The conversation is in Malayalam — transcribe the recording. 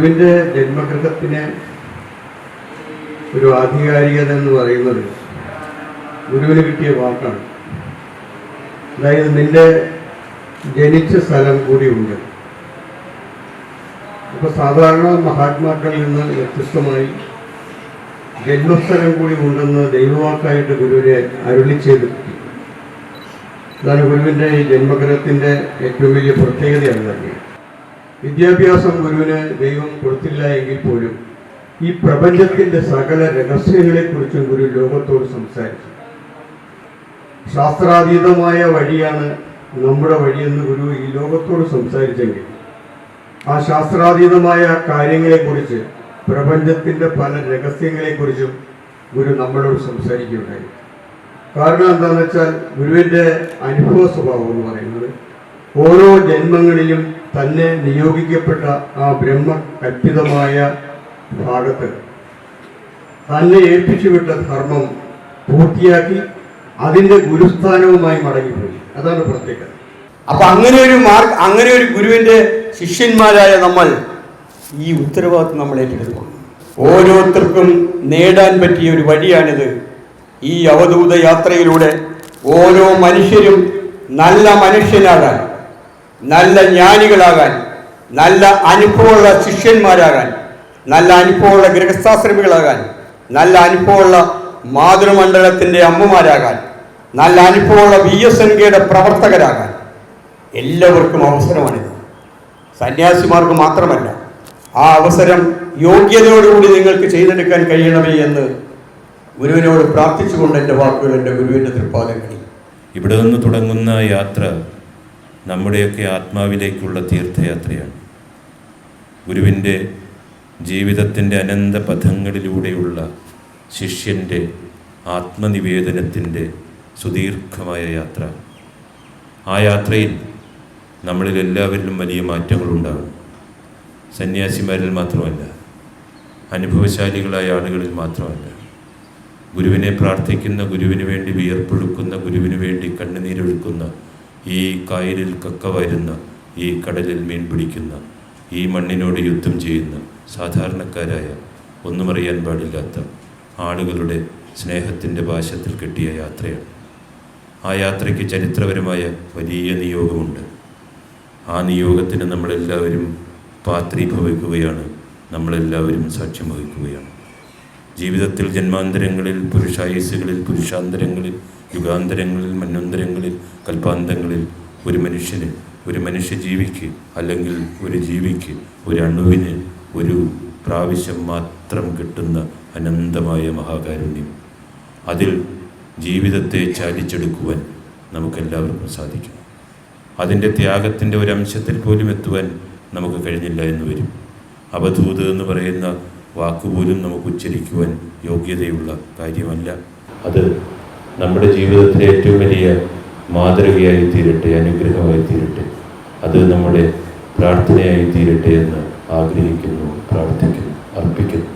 ഗുരുവിൻ്റെ ജന്മഗൃഹത്തിന് ഒരു ആധികാരികത എന്ന് പറയുന്നത് ഗുരുവിന് കിട്ടിയ വാക്കാണ്. അതായത് നിന്റെ ജനിച്ച സ്ഥലം കൂടി ഉണ്ട്. അപ്പോൾ സാധാരണ മഹാത്മാക്കളിൽ നിന്ന് വ്യത്യസ്തമായി ജന്മസ്ഥലം കൂടി ഉണ്ടെന്ന് ദൈവവാക്കായിട്ട് ഗുരുവിനെ അരുളി ചെയ്ത് കിട്ടി. അതാണ് ഗുരുവിൻ്റെ ഈ ജന്മഗ്രഹത്തിൻ്റെ ഏറ്റവും വലിയ പ്രത്യേകതയാണ് തന്നെ. വിദ്യാഭ്യാസം ഗുരുവിന് ദൈവം കൊടുത്തില്ല എങ്കിൽ പോലും ഈ പ്രപഞ്ചത്തിൻ്റെ സകല രഹസ്യങ്ങളെക്കുറിച്ചും ഗുരു ലോകത്തോട് സംസാരിച്ചു. ശാസ്ത്രാതീതമായ വഴിയാണ് നമ്മുടെ വഴിയെന്ന് ഗുരു ഈ ലോകത്തോട് സംസാരിച്ചെങ്കിൽ ആ ശാസ്ത്രാതീതമായ കാര്യങ്ങളെക്കുറിച്ച്, പ്രപഞ്ചത്തിൻ്റെ പല രഹസ്യങ്ങളെക്കുറിച്ചും ഗുരു നമ്മളോട് സംസാരിക്കുകയുണ്ടായി. കാരണം എന്താണെന്ന് വെച്ചാൽ ഗുരുവിൻ്റെ അനുഭവ സ്വഭാവം എന്ന് പറയുന്നത് ഓരോ ജന്മങ്ങളിലും തന്നെ നിയോഗിക്കപ്പെട്ട ആ ബ്രഹ്മകൽപ്പിതമായ ഭാഗത്ത് തന്നെ ഏൽപ്പിച്ചുവിട്ട ധർമ്മം പൂർത്തിയാക്കി അതിൻ്റെ ഗുരുസ്ഥാനവുമായി മടങ്ങിപ്പോയി. അതാണ് പ്രത്യേകത. അപ്പൊ അങ്ങനെ ഒരു ഗുരുവിന്റെ ശിഷ്യന്മാരായ നമ്മൾ ഈ ഉത്തരവാദിത്വം നമ്മൾ ഏറ്റെടുക്കണം. ഓരോരുത്തർക്കും നേടാൻ പറ്റിയ ഒരു വഴിയാണിത്. ഈ അവധൂത യാത്രയിലൂടെ ഓരോ മനുഷ്യരും നല്ല മനുഷ്യനാകാൻ, നല്ല ജ്ഞാനികളാകാൻ, നല്ല അനുഭവമുള്ള ശിഷ്യന്മാരാകാൻ, നല്ല അനുഭവമുള്ള ഗൃഹസ്ഥാശ്രമികളാകാൻ, നല്ല അനുഭവമുള്ള മാതൃമണ്ഡലത്തിൻ്റെ അമ്മമാരാകാൻ, നല്ല അനുഭവമുള്ള VSNKയുടെ പ്രവർത്തകരാകാൻ എല്ലാവർക്കും അവസരമാണിത്. സന്യാസിമാർക്ക് മാത്രമല്ല. ആ അവസരം യോഗ്യതയോടുകൂടി നിങ്ങൾക്ക് ചെയ്തെടുക്കാൻ കഴിയണമേ എന്ന് ഗുരുവിനോട് പ്രാർത്ഥിച്ചുകൊണ്ട് എൻ്റെ വാക്കുകൾ എൻ്റെ ഗുരുവിൻ്റെ തൃപ്പാദങ്ങളിൽ. ഇവിടെ നിന്ന് തുടങ്ങുന്ന യാത്ര നമ്മുടെയൊക്കെ ആത്മാവിലേക്കുള്ള തീർത്ഥയാത്രയാണ്. ഗുരുവിൻ്റെ ജീവിതത്തിൻ്റെ അനന്ത പഥങ്ങളിലൂടെയുള്ള ശിഷ്യൻ്റെ ആത്മനിവേദനത്തിൻ്റെ സുദീർഘമായ യാത്ര. ആ യാത്രയിൽ നമ്മളിലെല്ലാവരിലും വലിയ മാറ്റങ്ങളുണ്ടാകും. സന്യാസിമാരിൽ മാത്രമല്ല, അനുഭവശാലികളായ ആളുകളിൽ മാത്രമല്ല. ഗുരുവിനെ പ്രാർത്ഥിക്കുന്ന, ഗുരുവിന് വേണ്ടി വിയർപ്പൊഴുക്കുന്ന, ഗുരുവിന് വേണ്ടി കണ്ണുനീരൊഴുക്കുന്ന, ഈ കായലിൽ കക്ക വരുന്ന, ഈ കടലിൽ മീൻ പിടിക്കുന്ന, ഈ മണ്ണിനോട് യുദ്ധം ചെയ്യുന്ന സാധാരണക്കാരായ, ഒന്നുമറിയാൻ പാടില്ലാത്ത ആളുകളുടെ സ്നേഹത്തിൻ്റെ പാശത്തിൽ കെട്ടിയ യാത്രയാണ്. ആ യാത്രയ്ക്ക് ചരിത്രപരമായ വലിയ നിയോഗമുണ്ട്. ആ നിയോഗത്തിന് നമ്മളെല്ലാവരും പാത്രീഭവിക്കുകയാണ്, നമ്മളെല്ലാവരും സാക്ഷ്യം വഹിക്കുകയാണ്. ജീവിതത്തിൽ ജന്മാന്തരങ്ങളിൽ, പുരുഷായുസ്സുകളിൽ, പുരുഷാന്തരങ്ങളിൽ, യുഗാന്തരങ്ങളിൽ, മന്വന്തരങ്ങളിൽ, കൽപ്പാന്തങ്ങളിൽ ഒരു മനുഷ്യജീവിക്ക് അല്ലെങ്കിൽ ഒരു ജീവിക്ക്, ഒരു അണുവിന് ഒരു പ്രാവശ്യം മാത്രം കിട്ടുന്ന അനന്തമായ മഹാകാരുണ്യം. അതിൽ ജീവിതത്തെ ചാലിച്ചെടുക്കുവാൻ നമുക്കെല്ലാവർക്കും സാധിക്കും. അതിൻ്റെ ത്യാഗത്തിൻ്റെ ഒരംശത്തിൽ പോലും എത്തുവാൻ നമുക്ക് കഴിഞ്ഞില്ല എന്ന് വരും. അവധൂത് എന്ന് പറയുന്ന വാക്കുപോലും നമുക്ക് ഉച്ചരിക്കുവാൻ യോഗ്യതയുള്ള കാര്യമല്ല. അത് നമ്മുടെ ജീവിതത്തിലെ ഏറ്റവും വലിയ മാതൃകയായി തീരട്ടെ, അനുഗ്രഹമായി തീരട്ടെ. അത് നമ്മുടെ പ്രാർത്ഥനയായി തീരട്ടെ എന്ന് ആഗ്രഹിക്കുന്നു, പ്രാർത്ഥിക്കുന്നു, അർപ്പിക്കുന്നു.